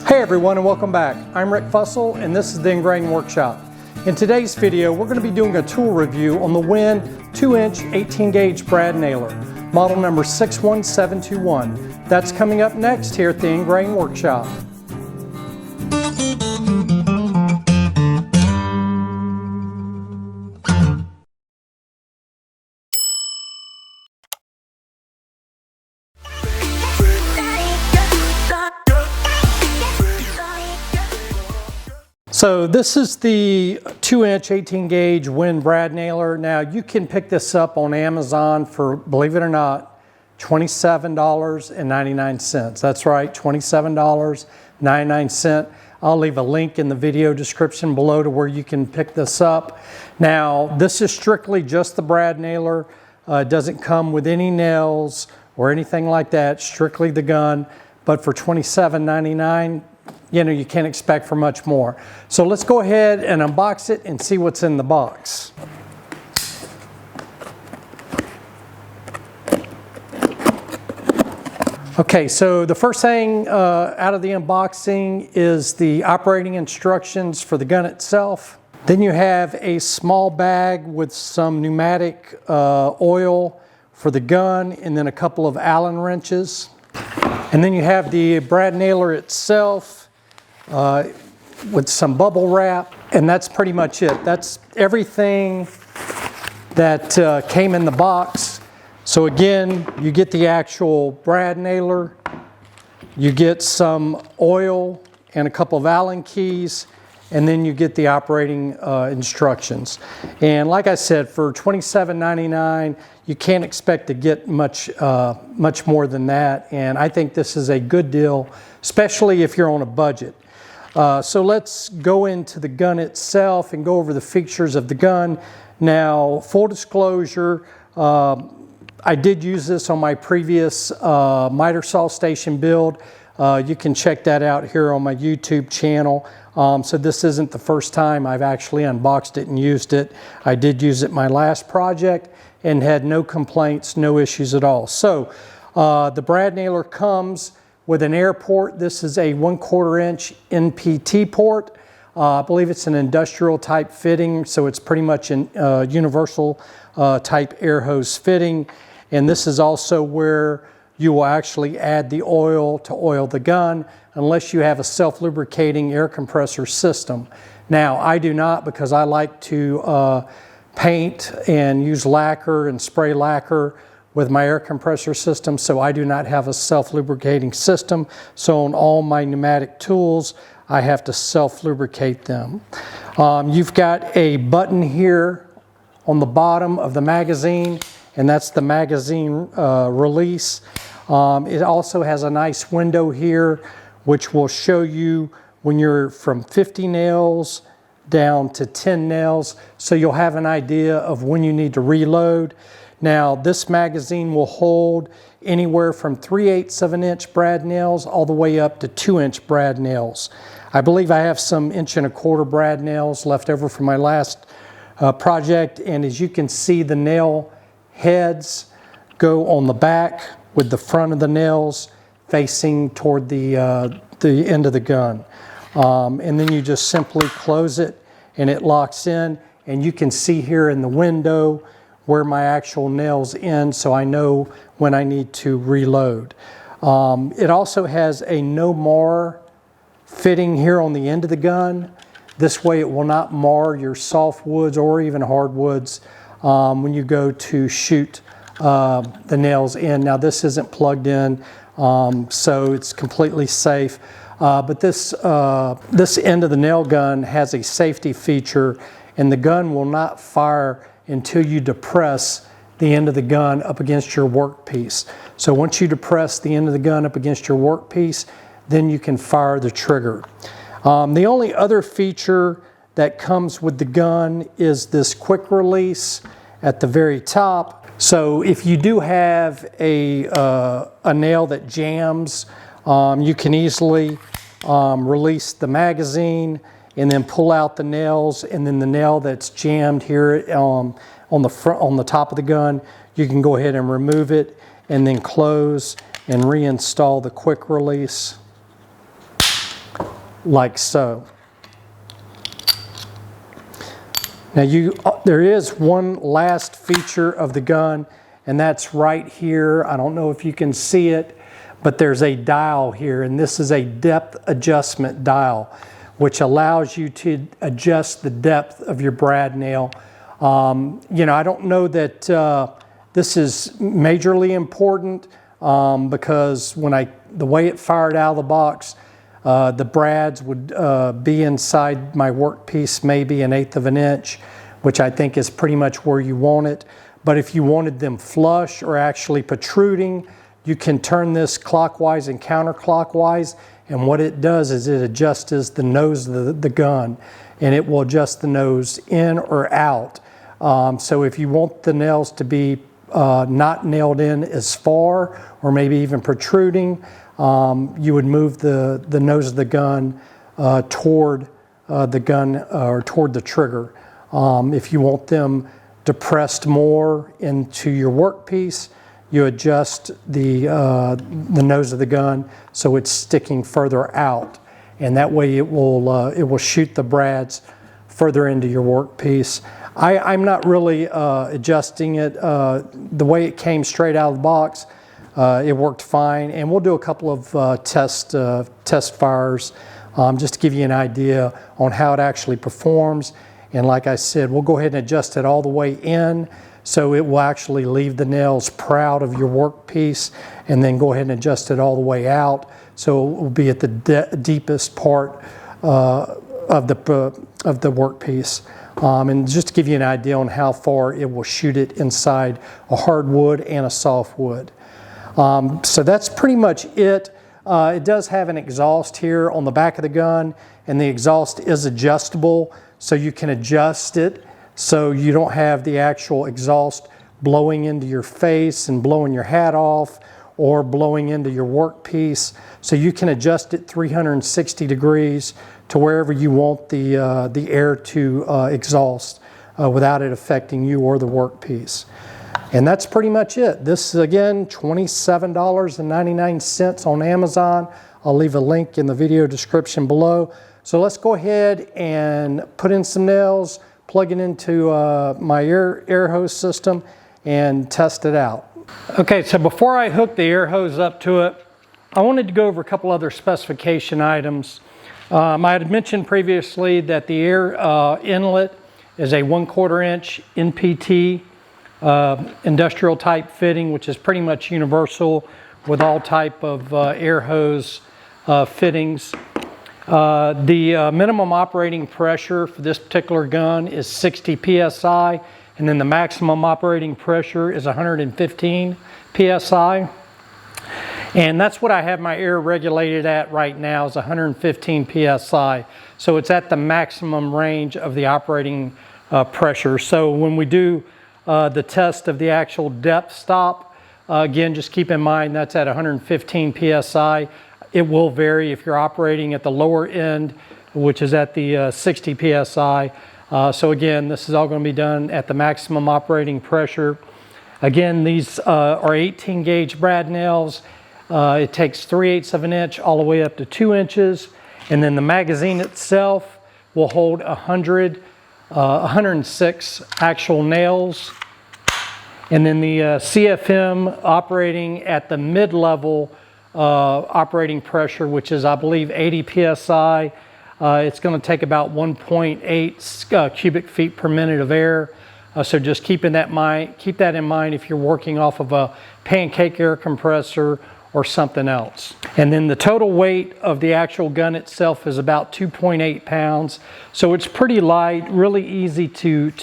Hey everyone, and welcome back. I'm Rick Fussell and this is the Engraving Workshop. In today's video we're going to be doing a tool review on the WEN 2-inch 18-gauge brad nailer, model number 61721. That's coming up next here at the Engraving Workshop. So this is the 2-inch 18-gauge WEN brad nailer. Now you can pick this up on Amazon for, believe it or not, $27.99. That's right, $27.99. I'll leave a link in the video description below to where you can pick this up. Now this is strictly just the brad nailer. It doesn't come with any nails or anything like that, strictly the gun. But for $27.99, you can't expect for much more. So let's go ahead and unbox it and see what's in the box. Okay, so the first thing out of the unboxing is the operating instructions for the gun itself. Then you have a small bag with some pneumatic oil for the gun, and then a couple of Allen wrenches. And then you have the brad nailer itself with some bubble wrap, and that's pretty much it. That's everything that came in the box. So again, you get the actual brad nailer, you get some oil and a couple of Allen keys, and then you get the operating instructions. And like I said, for $27.99, you can't expect to get much more than that. And I think this is a good deal, especially if you're on a budget. So let's go into the gun itself and go over the features of the gun. Now, full disclosure, I did use this on my previous miter saw station build. You can check that out here on my YouTube channel. So this isn't the first time I've actually unboxed it and used it. I did use it my last project and had no complaints, no issues at all. So the brad nailer comes with an air port. This is a 1/4 inch NPT port. I believe it's an industrial type fitting, so it's pretty much a universal type air hose fitting. And this is also where you will actually add the oil to oil the gun, unless you have a self-lubricating air compressor system. Now, I do not, because I like to paint and use lacquer and spray lacquer with my air compressor system, so I do not have a self-lubricating system. So on all my pneumatic tools, I have to self-lubricate them. You've got a button here on the bottom of the magazine, and that's the magazine release. It also has a nice window here, which will show you when you're from 50 nails down to 10 nails, so you'll have an idea of when you need to reload. Now, this magazine will hold anywhere from 3/8 of an inch brad nails all the way up to 2-inch brad nails. I believe I have some 1¼ brad nails left over from my last project, and as you can see, the nail heads go on the back with the front of the nails facing toward the end of the gun. And then you just simply close it and it locks in, and you can see here in the window where my actual nails end, so I know when I need to reload. It also has a no mar fitting here on the end of the gun. This way it will not mar your soft woods or even hardwoods when you go to shoot the nails in. Now this isn't plugged in, so it's completely safe. But this end of the nail gun has a safety feature, and the gun will not fire until you depress the end of the gun up against your workpiece. So once you depress the end of the gun up against your workpiece, then you can fire the trigger. The only other feature that comes with the gun is this quick release at the very top. So if you do have a nail that jams, you can easily release the magazine and then pull out the nails, and then the nail that's jammed here on the top of the gun, you can go ahead and remove it and then close and reinstall the quick release. like so. Now there is one last feature of the gun, and that's right here. I don't know if you can see it, but there's a dial here, and this is a depth adjustment dial, which allows you to adjust the depth of your brad nail. You know, I don't know that this is majorly important because the way it fired out of the box, the brads would be inside my workpiece maybe 1/8 of an inch, which I think is pretty much where you want it. But if you wanted them flush or actually protruding, you can turn this clockwise and counterclockwise, and what it does is it adjusts the nose of the gun, and it will adjust the nose in or out. So if you want the nails to be not nailed in as far or maybe even protruding, you would move the nose of the gun toward the gun or toward the trigger. If you want them depressed more into your workpiece, you adjust the nose of the gun so it's sticking further out, and that way it will shoot the brads further into your workpiece. I'm not really adjusting it. The way it came straight out of the box, it worked fine, and we'll do a couple of test fires just to give you an idea on how it actually performs. And like I said, we'll go ahead and adjust it all the way in, so it will actually leave the nails proud of your workpiece, and then go ahead and adjust it all the way out, so it will be at the deepest part of the workpiece. And just to give you an idea on how far it will shoot it inside a hardwood and a softwood. So that's pretty much it. It does have an exhaust here on the back of the gun, and the exhaust is adjustable, so you can adjust it so you don't have the actual exhaust blowing into your face and blowing your hat off or blowing into your workpiece. So you can adjust it 360 degrees to wherever you want the air to exhaust without it affecting you or the workpiece. And that's pretty much it. This is, again, $27.99 on Amazon. I'll leave a link in the video description below. So let's go ahead and put in some nails, plug it into my air hose system, and test it out. Okay, so before I hook the air hose up to it, I wanted to go over a couple other specification items. I had mentioned previously that the air inlet is a 1/4 inch NPT industrial type fitting, which is pretty much universal with all type of air hose fittings. The minimum operating pressure for this particular gun is 60 psi, and then the maximum operating pressure is 115 psi. And that's what I have my air regulated at right now, is 115 psi. So it's at the maximum range of the operating pressure. So when we do the test of the actual depth stop, again, just keep in mind that's at 115 psi. It will vary if you're operating at the lower end, which is at the 60 psi. So again, this is all going to be done at the maximum operating pressure. Again, these are 18 gauge brad nails. It takes 3/8 of an inch all the way up to 2 inches. And then the magazine itself will hold 106 actual nails. And then the CFM operating at the mid-level operating pressure, which is, I believe, 80 psi. It's going to take about 1.8 cubic feet per minute of air. So just keep that in mind if you're working off of a pancake air compressor or something else. And then the total weight of the actual gun itself is about 2.8 pounds. So it's pretty light, really easy to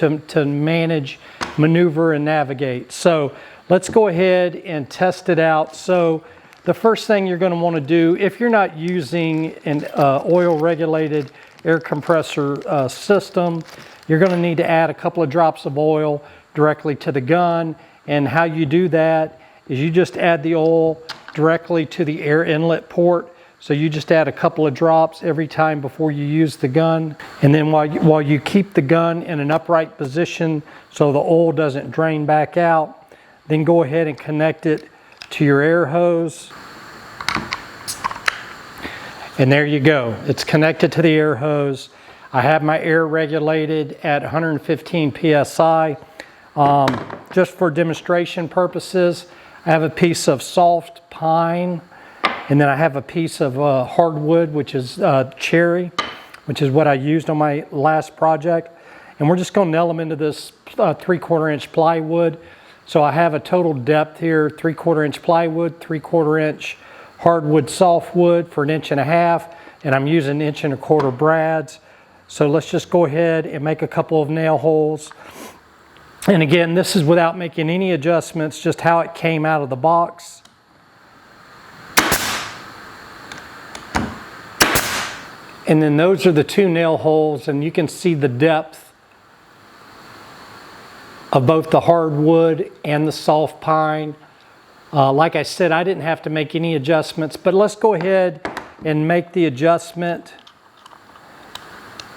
manage, maneuver, and navigate. So let's go ahead and test it out. So the first thing you're going to want to do, if you're not using an oil regulated air compressor system, you're going to need to add a couple of drops of oil directly to the gun. And how you do that is you just add the oil directly to the air inlet port. So you just add a couple of drops every time before you use the gun. And then while you keep the gun in an upright position so the oil doesn't drain back out, then go ahead and connect it to your air hose. And there you go. It's connected to the air hose. I have my air regulated at 115 PSI. Just for demonstration purposes, I have a piece of soft pine, and then I have a piece of hardwood, which is cherry, which is what I used on my last project. And we're just going to nail them into this 3/4 inch plywood. So I have a total depth here, 3/4 inch plywood, 3/4 inch hardwood softwood for 1.5 inches, and I'm using 1.25 inch brads. So let's just go ahead and make a couple of nail holes. And again, this is without making any adjustments, just how it came out of the box. And then those are the 2 nail holes, and you can see the depth of both the hardwood and the soft pine. Like I said, I didn't have to make any adjustments, but let's go ahead and make the adjustment.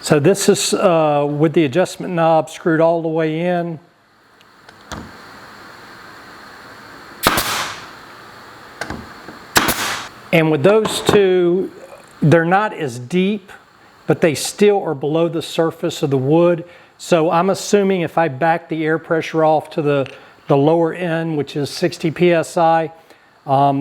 So this is with the adjustment knob screwed all the way in. And with those two, they're not as deep, but they still are below the surface of the wood. So I'm assuming if I back the air pressure off to the lower end, which is 60 PSI,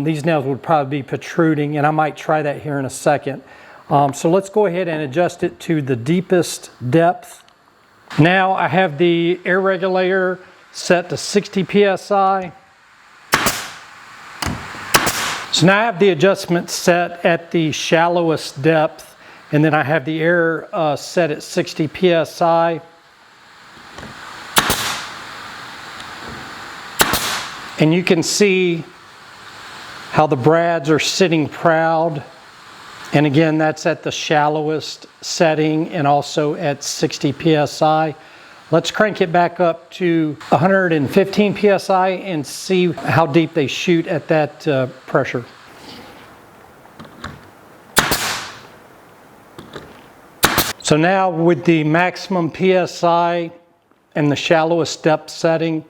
these nails would probably be protruding, and I might try that here in a second. So let's go ahead and adjust it to the deepest depth. Now I have the air regulator set to 60 PSI. So now I have the adjustment set at the shallowest depth, and then I have the air set at 60 PSI. And you can see how the brads are sitting proud. And again, that's at the shallowest setting and also at 60 PSI. Let's crank it back up to 115 PSI and see how deep they shoot at that pressure. So now with the maximum PSI and the shallowest depth setting,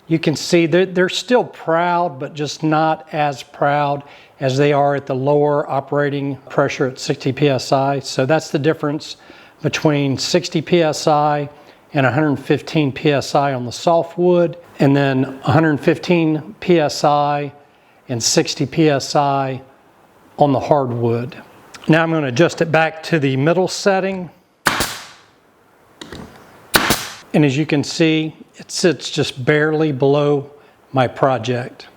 you can see they're still proud, but just not as proud as they are at the lower operating pressure at 60 PSI. So that's the difference between 60 PSI and 115 PSI on the softwood, and then 115 PSI and 60 PSI on the hardwood. Now I'm going to adjust it back to the middle setting. And as you can see, it sits just barely below my project.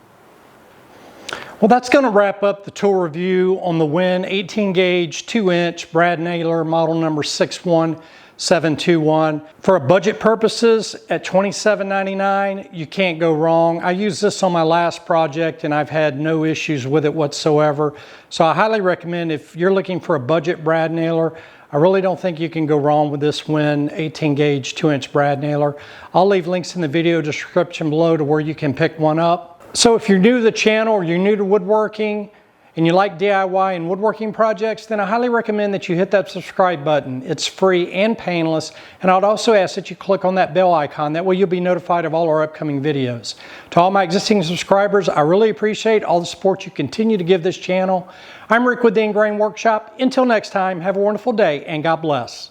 Well, that's going to wrap up the tool review on the WEN 18 gauge 2-inch brad nailer model number 61721. For budget purposes at $27.99, you can't go wrong. I used this on my last project and I've had no issues with it whatsoever. So I highly recommend, if you're looking for a budget brad nailer, I really don't think you can go wrong with this WEN 18 gauge 2-inch brad nailer. I'll leave links in the video description below to where you can pick one up. So if you're new to the channel or you're new to woodworking and you like DIY and woodworking projects, then I highly recommend that you hit that subscribe button. It's free and painless, and I'd also ask that you click on that bell icon. That way you'll be notified of all our upcoming videos. To all my existing subscribers, I really appreciate all the support you continue to give this channel. I'm Rick with the Ingrain Workshop. Until next time, have a wonderful day and God bless.